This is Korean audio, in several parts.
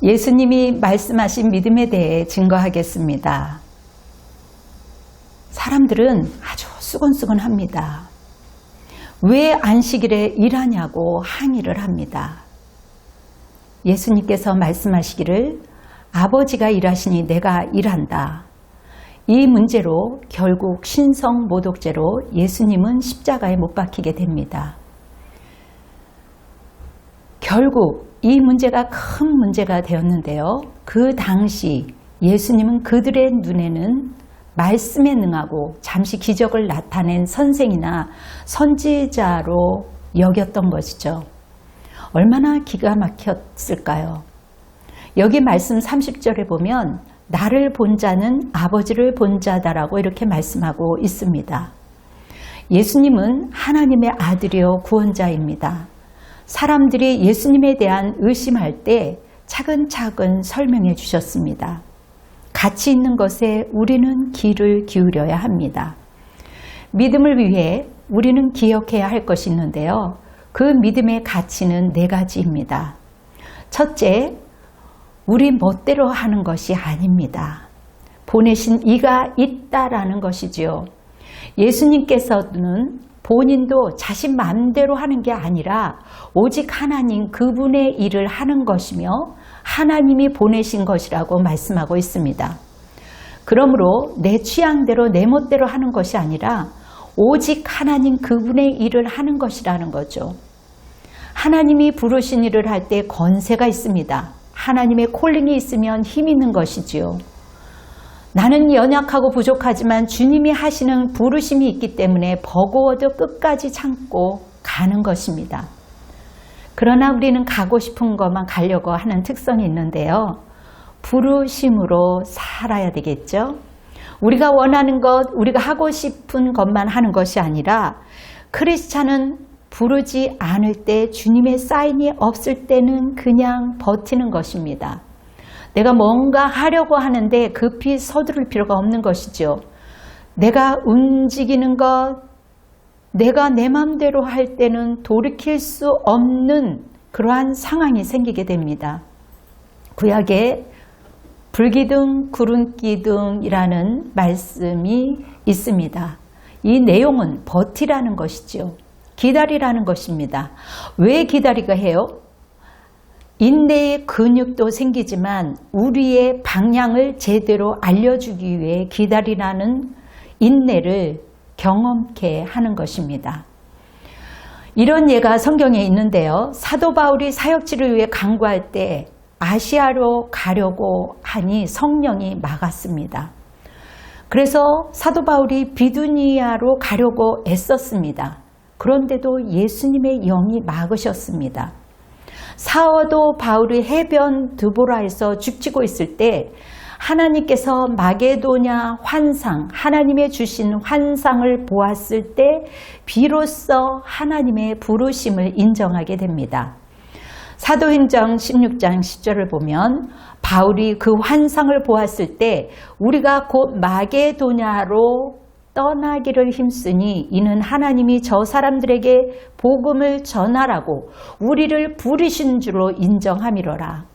예수님이 말씀하신 믿음에 대해 증거하겠습니다. 사람들은 아주 수근수근합니다. 왜 안식일에 일하냐고 항의를 합니다. 예수님께서 말씀하시기를 아버지가 일하시니 내가 일한다. 이 문제로 결국 신성모독죄로 예수님은 십자가에 못 박히게 됩니다. 결국 이 문제가 큰 문제가 되었는데요. 그 당시 예수님은 그들의 눈에는 말씀에 능하고 잠시 기적을 나타낸 선생이나 선지자로 여겼던 것이죠. 얼마나 기가 막혔을까요? 여기 말씀 30절에 보면 나를 본 자는 아버지를 본 자다라고 이렇게 말씀하고 있습니다. 예수님은 하나님의 아들이요 구원자입니다. 사람들이 예수님에 대한 의심할 때 차근차근 설명해 주셨습니다. 가치 있는 것에 우리는 귀를 기울여야 합니다. 믿음을 위해 우리는 기억해야 할 것이 있는데요. 그 믿음의 가치는 4가지입니다. 첫째, 우리 멋대로 하는 것이 아닙니다. 보내신 이가 있다라는 것이지요. 예수님께서는 본인도 자신 마음대로 하는 게 아니라 오직 하나님 그분의 일을 하는 것이며 하나님이 보내신 것이라고 말씀하고 있습니다. 그러므로 내 취향대로 내 멋대로 하는 것이 아니라 오직 하나님 그분의 일을 하는 것이라는 거죠. 하나님이 부르신 일을 할 때 권세가 있습니다. 하나님의 콜링이 있으면 힘 있는 것이지요. 나는 연약하고 부족하지만 주님이 하시는 부르심이 있기 때문에 버거워도 끝까지 참고 가는 것입니다. 그러나 우리는 가고 싶은 것만 가려고 하는 특성이 있는데요. 부르심으로 살아야 되겠죠. 우리가 원하는 것, 우리가 하고 싶은 것만 하는 것이 아니라 크리스찬은 부르지 않을 때 주님의 사인이 없을 때는 그냥 버티는 것입니다. 내가 뭔가 하려고 하는데 급히 서두를 필요가 없는 것이죠. 내가 움직이는 것, 내가 내 마음대로 할 때는 돌이킬 수 없는 그러한 상황이 생기게 됩니다. 구약에 불기둥, 구름기둥이라는 말씀이 있습니다. 이 내용은 버티라는 것이죠. 기다리라는 것입니다. 왜 기다리가 해요? 인내의 근육도 생기지만 우리의 방향을 제대로 알려주기 위해 기다리라는 인내를 경험케 하는 것입니다. 이런 예가 성경에 있는데요. 사도 바울이 사역지를 위해 강구할 때 아시아로 가려고 하니 성령이 막았습니다. 그래서 사도 바울이 비두니아로 가려고 애썼습니다. 그런데도 예수님의 영이 막으셨습니다. 사도 바울이 해변 드보라에서 죽치고 있을 때 하나님께서 마게도냐 환상, 하나님의 주신 환상을 보았을 때 비로소 하나님의 부르심을 인정하게 됩니다. 사도행전 16장 10절을 보면 바울이 그 환상을 보았을 때 우리가 곧 마게도냐로 떠나기를 힘쓰니 이는 하나님이 저 사람들에게 복음을 전하라고 우리를 부르신 줄로 인정함이로라.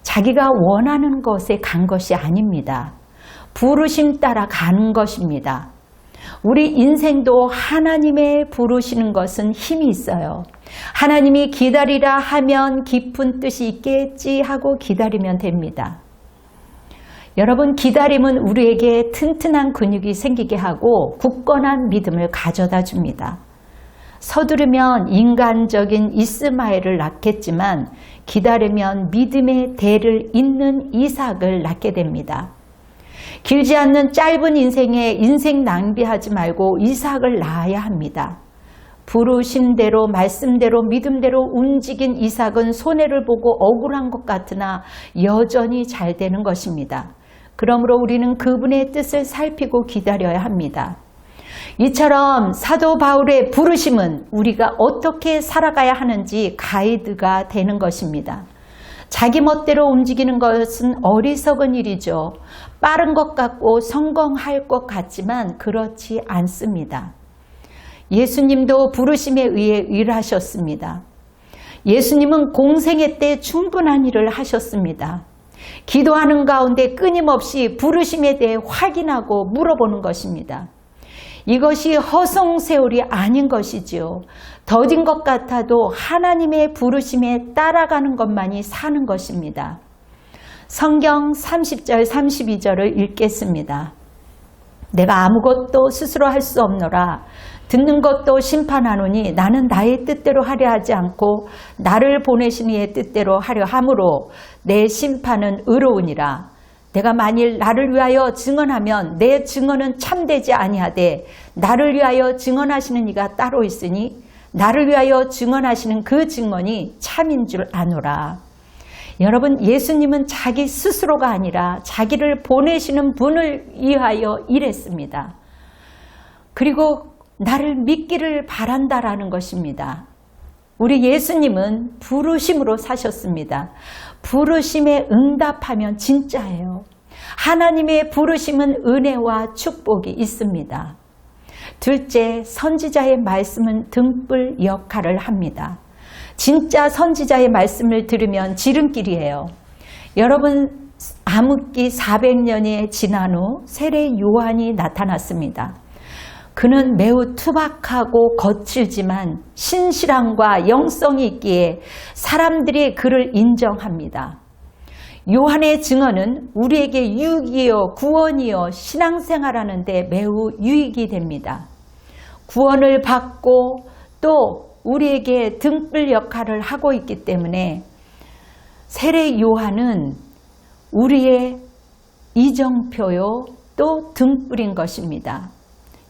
자기가 원하는 것에 간 것이 아닙니다. 부르심 따라 가는 것입니다. 우리 인생도 하나님의 부르시는 것은 힘이 있어요. 하나님이 기다리라 하면 깊은 뜻이 있겠지 하고 기다리면 됩니다. 여러분, 기다림은 우리에게 튼튼한 근육이 생기게 하고 굳건한 믿음을 가져다 줍니다. 서두르면 인간적인 이스마엘을 낳겠지만 기다리면 믿음의 대를 잇는 이삭을 낳게 됩니다. 길지 않는 짧은 인생에 인생 낭비하지 말고 이삭을 낳아야 합니다. 부르심대로 말씀대로 믿음대로 움직인 이삭은 손해를 보고 억울한 것 같으나 여전히 잘 되는 것입니다. 그러므로 우리는 그분의 뜻을 살피고 기다려야 합니다. 이처럼 사도 바울의 부르심은 우리가 어떻게 살아가야 하는지 가이드가 되는 것입니다. 자기 멋대로 움직이는 것은 어리석은 일이죠. 빠른 것 같고 성공할 것 같지만 그렇지 않습니다. 예수님도 부르심에 의해 일하셨습니다. 예수님은 공생애 때 충분한 일을 하셨습니다. 기도하는 가운데 끊임없이 부르심에 대해 확인하고 물어보는 것입니다. 이것이 허송세월이 아닌 것이지요. 더딘 것 같아도 하나님의 부르심에 따라가는 것만이 사는 것입니다. 성경 30절 32절을 읽겠습니다. 내가 아무것도 스스로 할 수 없노라. 듣는 것도 심판하노니 나는 나의 뜻대로 하려 하지 않고 나를 보내신 이의 뜻대로 하려 함으로 내 심판은 의로우니라. 내가 만일 나를 위하여 증언하면 내 증언은 참되지 아니하되 나를 위하여 증언하시는 이가 따로 있으니 나를 위하여 증언하시는 그 증언이 참인 줄 아노라. 여러분, 예수님은 자기 스스로가 아니라 자기를 보내시는 분을 위하여 일했습니다. 그리고 나를 믿기를 바란다라는 것입니다. 우리 예수님은 부르심으로 사셨습니다. 부르심에 응답하면 진짜예요. 하나님의 부르심은 은혜와 축복이 있습니다. 둘째, 선지자의 말씀은 등불 역할을 합니다. 진짜 선지자의 말씀을 들으면 지름길이에요. 여러분, 암흑기 400년이 지난 후 세례 요한이 나타났습니다. 그는 매우 투박하고 거칠지만 신실함과 영성이 있기에 사람들이 그를 인정합니다. 요한의 증언은 우리에게 유익이요 구원이요 신앙생활하는 데 매우 유익이 됩니다. 구원을 받고 또 우리에게 등불 역할을 하고 있기 때문에 세례 요한은 우리의 이정표요 또 등불인 것입니다.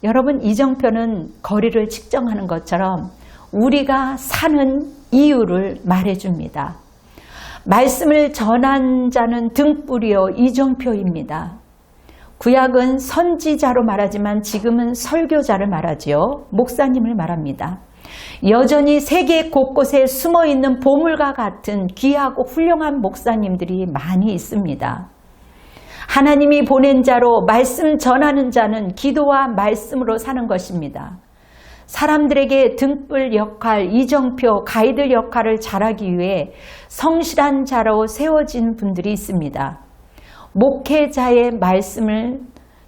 여러분, 이정표는 거리를 측정하는 것처럼 우리가 사는 이유를 말해줍니다. 말씀을 전한 자는 등불이요 이정표입니다. 구약은 선지자로 말하지만 지금은 설교자를 말하지요. 목사님을 말합니다. 여전히 세계 곳곳에 숨어있는 보물과 같은 귀하고 훌륭한 목사님들이 많이 있습니다. 하나님이 보낸 자로 말씀 전하는 자는 기도와 말씀으로 사는 것입니다. 사람들에게 등불 역할, 이정표, 가이드 역할을 잘하기 위해 성실한 자로 세워진 분들이 있습니다. 목회자의 말씀을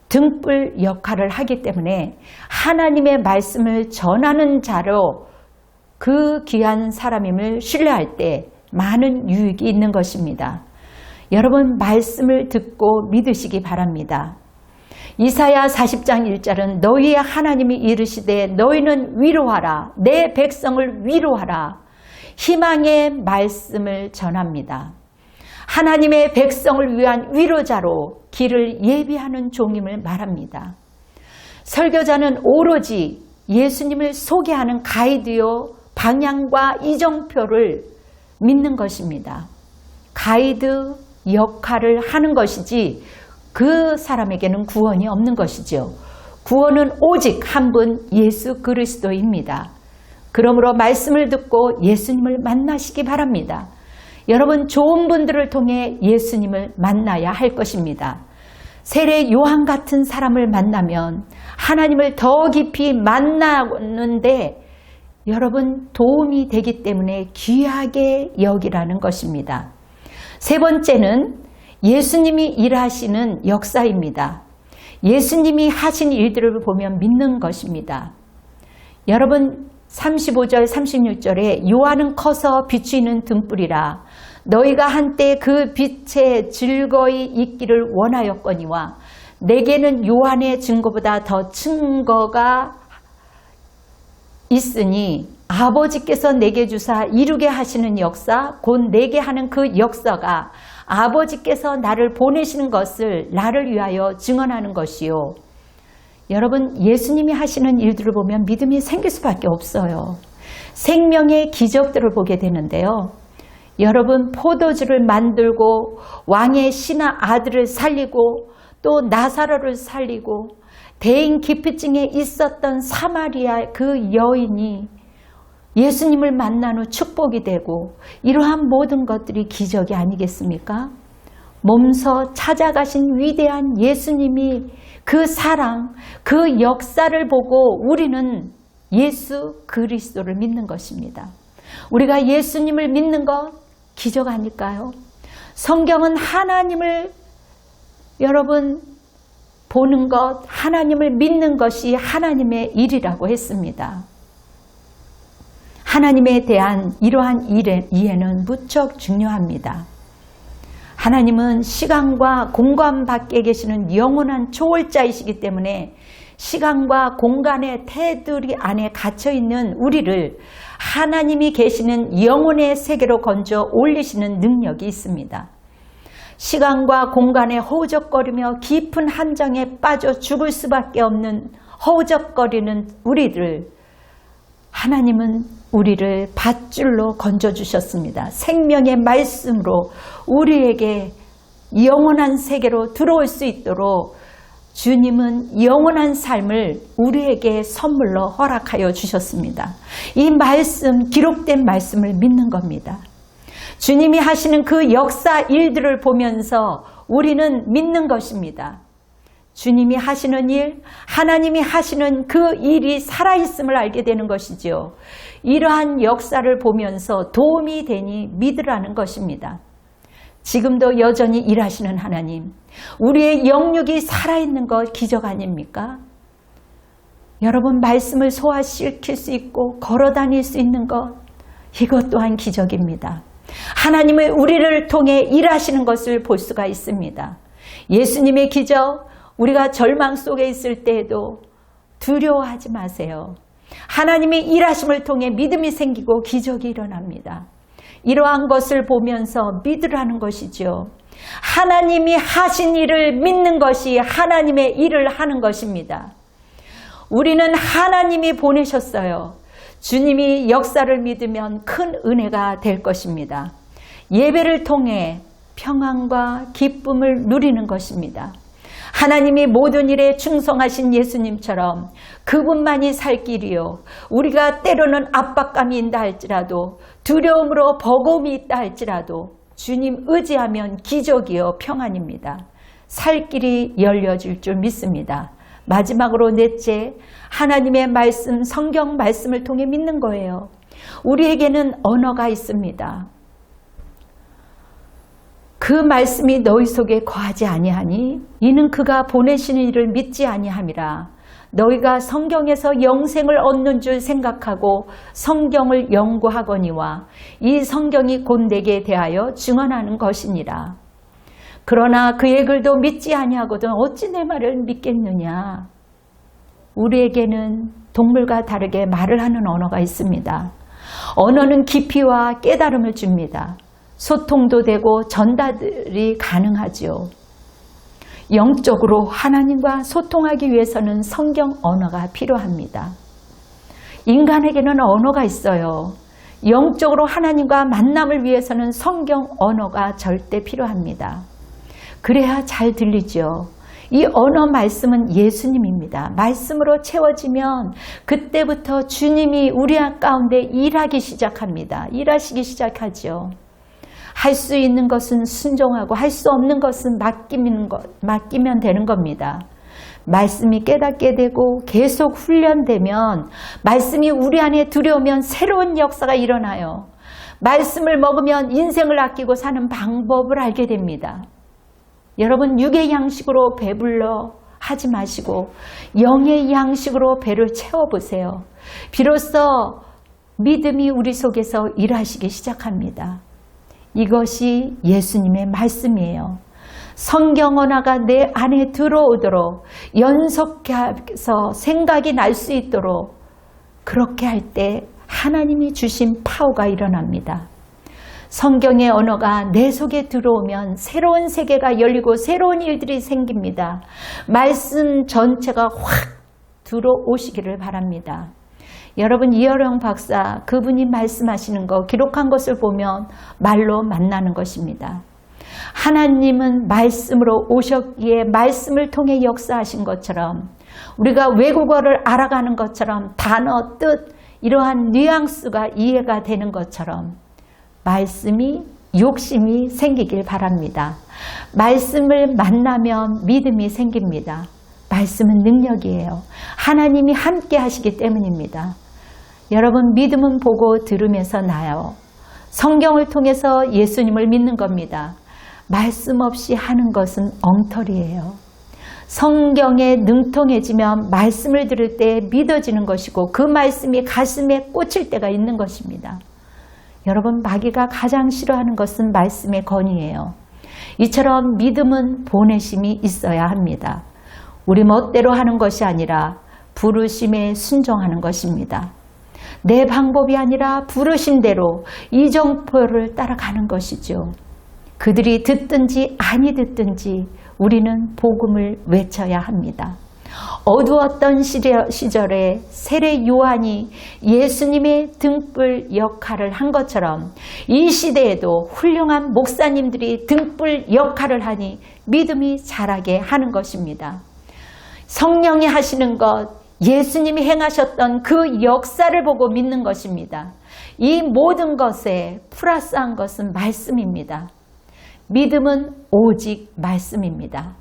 등불 역할을 하기 때문에 하나님의 말씀을 전하는 자로 그 귀한 사람임을 신뢰할 때 많은 유익이 있는 것입니다. 여러분, 말씀을 듣고 믿으시기 바랍니다. 이사야 40장 1절은 너희의 하나님이 이르시되 너희는 위로하라. 내 백성을 위로하라. 희망의 말씀을 전합니다. 하나님의 백성을 위한 위로자로 길을 예비하는 종임을 말합니다. 설교자는 오로지 예수님을 소개하는 가이드요 방향과 이정표를 믿는 것입니다. 가이드 역할을 하는 것이지 그 사람에게는 구원이 없는 것이죠. 구원은 오직 한 분 예수 그리스도입니다. 그러므로 말씀을 듣고 예수님을 만나시기 바랍니다. 여러분, 좋은 분들을 통해 예수님을 만나야 할 것입니다. 세례 요한 같은 사람을 만나면 하나님을 더 깊이 만나는데 여러분 도움이 되기 때문에 귀하게 여기라는 것입니다. 세 번째는 예수님이 일하시는 역사입니다. 예수님이 하신 일들을 보면 믿는 것입니다. 여러분, 35절 36절에 요한은 커서 비추이는 등불이라 너희가 한때 그 빛에 즐거이 있기를 원하였거니와 내게는 요한의 증거보다 더 증거가 있으니 아버지께서 내게 주사 이루게 하시는 역사 곧 내게 하는 그 역사가 아버지께서 나를 보내시는 것을 나를 위하여 증언하는 것이요. 여러분, 예수님이 하시는 일들을 보면 믿음이 생길 수밖에 없어요. 생명의 기적들을 보게 되는데요. 여러분, 포도주를 만들고 왕의 신하 아들을 살리고 또 나사로를 살리고 대인 기피증에 있었던 사마리아 그 여인이 예수님을 만난 후 축복이 되고 이러한 모든 것들이 기적이 아니겠습니까? 몸서 찾아가신 위대한 예수님이 그 사랑, 그 역사를 보고 우리는 예수 그리스도를 믿는 것입니다. 우리가 예수님을 믿는 것 기적 아닐까요? 성경은 하나님을 여러분 보는 것, 하나님을 믿는 것이 하나님의 일이라고 했습니다. 하나님에 대한 이러한 이해는 무척 중요합니다. 하나님은 시간과 공간 밖에 계시는 영원한 초월자이시기 때문에 시간과 공간의 테두리 안에 갇혀있는 우리를 하나님이 계시는 영혼의 세계로 건져 올리시는 능력이 있습니다. 시간과 공간에 허우적거리며 깊은 한정에 빠져 죽을 수밖에 없는 허우적거리는 우리를 하나님은 우리를 밧줄로 건져주셨습니다. 생명의 말씀으로 우리에게 영원한 세계로 들어올 수 있도록 주님은 영원한 삶을 우리에게 선물로 허락하여 주셨습니다. 이 말씀, 기록된 말씀을 믿는 겁니다. 주님이 하시는 그 역사 일들을 보면서 우리는 믿는 것입니다. 주님이 하시는 일, 하나님이 하시는 그 일이 살아있음을 알게 되는 것이지요. 이러한 역사를 보면서 도움이 되니 믿으라는 것입니다. 지금도 여전히 일하시는 하나님, 우리의 영육이 살아있는 것 기적 아닙니까? 여러분 말씀을 소화시킬 수 있고 걸어다닐 수 있는 것, 이것 또한 기적입니다. 하나님의 우리를 통해 일하시는 것을 볼 수가 있습니다. 예수님의 기적, 우리가 절망 속에 있을 때에도 두려워하지 마세요. 하나님의 일하심을 통해 믿음이 생기고 기적이 일어납니다. 이러한 것을 보면서 믿으라는 것이죠. 하나님이 하신 일을 믿는 것이 하나님의 일을 하는 것입니다. 우리는 하나님이 보내셨어요. 주님이 역사를 믿으면 큰 은혜가 될 것입니다. 예배를 통해 평안과 기쁨을 누리는 것입니다. 하나님이 모든 일에 충성하신 예수님처럼 그분만이 살 길이요. 우리가 때로는 압박감이 있다 할지라도 두려움으로 버거움이 있다 할지라도 주님 의지하면 기적이요 평안입니다. 살 길이 열려질 줄 믿습니다. 마지막으로 넷째, 하나님의 말씀, 성경 말씀을 통해 믿는 거예요. 우리에게는 언어가 있습니다. 그 말씀이 너희 속에 거하지 아니하니 이는 그가 보내시는 이를 믿지 아니함이라. 너희가 성경에서 영생을 얻는 줄 생각하고 성경을 연구하거니와 이 성경이 곧 내게 대하여 증언하는 것이니라. 그러나 그의 글도 믿지 아니하거든 어찌 내 말을 믿겠느냐. 우리에게는 동물과 다르게 말을 하는 언어가 있습니다. 언어는 깊이와 깨달음을 줍니다. 소통도 되고 전달이 가능하죠. 영적으로 하나님과 소통하기 위해서는 성경 언어가 필요합니다. 인간에게는 언어가 있어요. 영적으로 하나님과 만남을 위해서는 성경 언어가 절대 필요합니다. 그래야 잘 들리죠. 이 언어 말씀은 예수님입니다. 말씀으로 채워지면 그때부터 주님이 우리 가운데 일하기 시작합니다. 일하시기 시작하죠. 할 수 있는 것은 순종하고 할 수 없는 것은 맡기면 되는 겁니다. 말씀이 깨닫게 되고 계속 훈련되면 말씀이 우리 안에 들어오면 새로운 역사가 일어나요. 말씀을 먹으면 인생을 아끼고 사는 방법을 알게 됩니다. 여러분 육의 양식으로 배불러 하지 마시고 영의 양식으로 배를 채워보세요. 비로소 믿음이 우리 속에서 일하시기 시작합니다. 이것이 예수님의 말씀이에요. 성경 언어가 내 안에 들어오도록 연속해서 생각이 날 수 있도록 그렇게 할 때 하나님이 주신 파워가 일어납니다. 성경의 언어가 내 속에 들어오면 새로운 세계가 열리고 새로운 일들이 생깁니다. 말씀 전체가 확 들어오시기를 바랍니다. 여러분 이어령 박사 그분이 말씀하시는 거 기록한 것을 보면 말로 만나는 것입니다. 하나님은 말씀으로 오셨기에 말씀을 통해 역사하신 것처럼 우리가 외국어를 알아가는 것처럼 단어, 뜻 이러한 뉘앙스가 이해가 되는 것처럼 말씀이 욕심이 생기길 바랍니다. 말씀을 만나면 믿음이 생깁니다. 말씀은 능력이에요. 하나님이 함께 하시기 때문입니다. 여러분, 믿음은 보고 들으면서 나요. 성경을 통해서 예수님을 믿는 겁니다. 말씀 없이 하는 것은 엉터리예요. 성경에 능통해지면 말씀을 들을 때 믿어지는 것이고 그 말씀이 가슴에 꽂힐 때가 있는 것입니다. 여러분, 마귀가 가장 싫어하는 것은 말씀의 건의예요. 이처럼 믿음은 보내심이 있어야 합니다. 우리 멋대로 하는 것이 아니라 부르심에 순종하는 것입니다. 내 방법이 아니라 부르심대로 이정표를 따라가는 것이죠. 그들이 듣든지 아니 듣든지 우리는 복음을 외쳐야 합니다. 어두웠던 시절에 세례 요한이 예수님의 등불 역할을 한 것처럼 이 시대에도 훌륭한 목사님들이 등불 역할을 하니 믿음이 자라게 하는 것입니다. 성령이 하시는 것, 예수님이 행하셨던 그 역사를 보고 믿는 것입니다. 이 모든 것에 플러스한 것은 말씀입니다. 믿음은 오직 말씀입니다.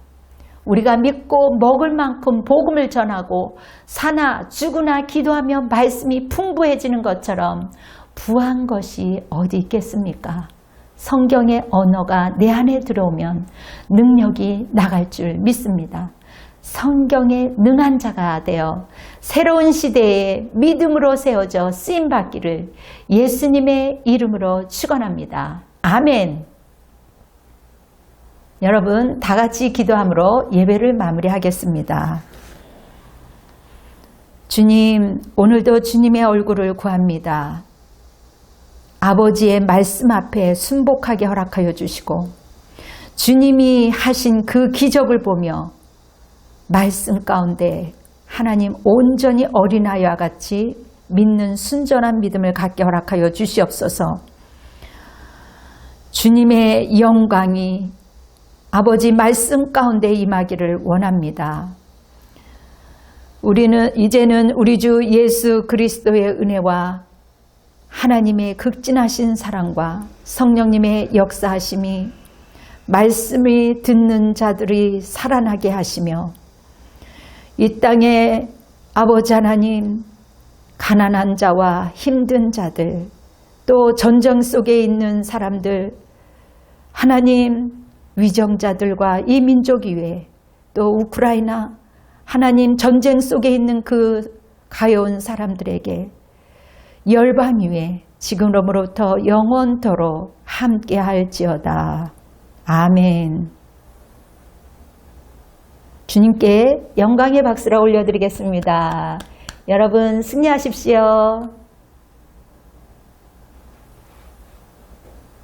우리가 믿고 먹을 만큼 복음을 전하고 사나 죽으나 기도하며 말씀이 풍부해지는 것처럼 부한 것이 어디 있겠습니까? 성경의 언어가 내 안에 들어오면 능력이 나갈 줄 믿습니다. 성경에 능한 자가 되어 새로운 시대에 믿음으로 세워져 쓰임받기를 예수님의 이름으로 축원합니다. 아멘. 여러분, 다 같이 기도함으로 예배를 마무리하겠습니다. 주님, 오늘도 주님의 얼굴을 구합니다. 아버지의 말씀 앞에 순복하게 허락하여 주시고 주님이 하신 그 기적을 보며 말씀 가운데 하나님 온전히 어린아이와 같이 믿는 순전한 믿음을 갖게 허락하여 주시옵소서. 주님의 영광이 아버지 말씀 가운데 임하기를 원합니다. 우리는 이제는 우리 주 예수 그리스도의 은혜와 하나님의 극진하신 사랑과 성령님의 역사하심이 말씀을 듣는 자들이 살아나게 하시며 이 땅에 아버지 하나님 가난한 자와 힘든 자들 또 전쟁 속에 있는 사람들 하나님 위정자들과 이 민족 이외에 또 우크라이나 하나님 전쟁 속에 있는 그 가여운 사람들에게 열방 위에 지금으로부터 영원토록 함께 할지어다. 아멘. 주님께 영광의 박수를 올려드리겠습니다. 여러분 승리하십시오.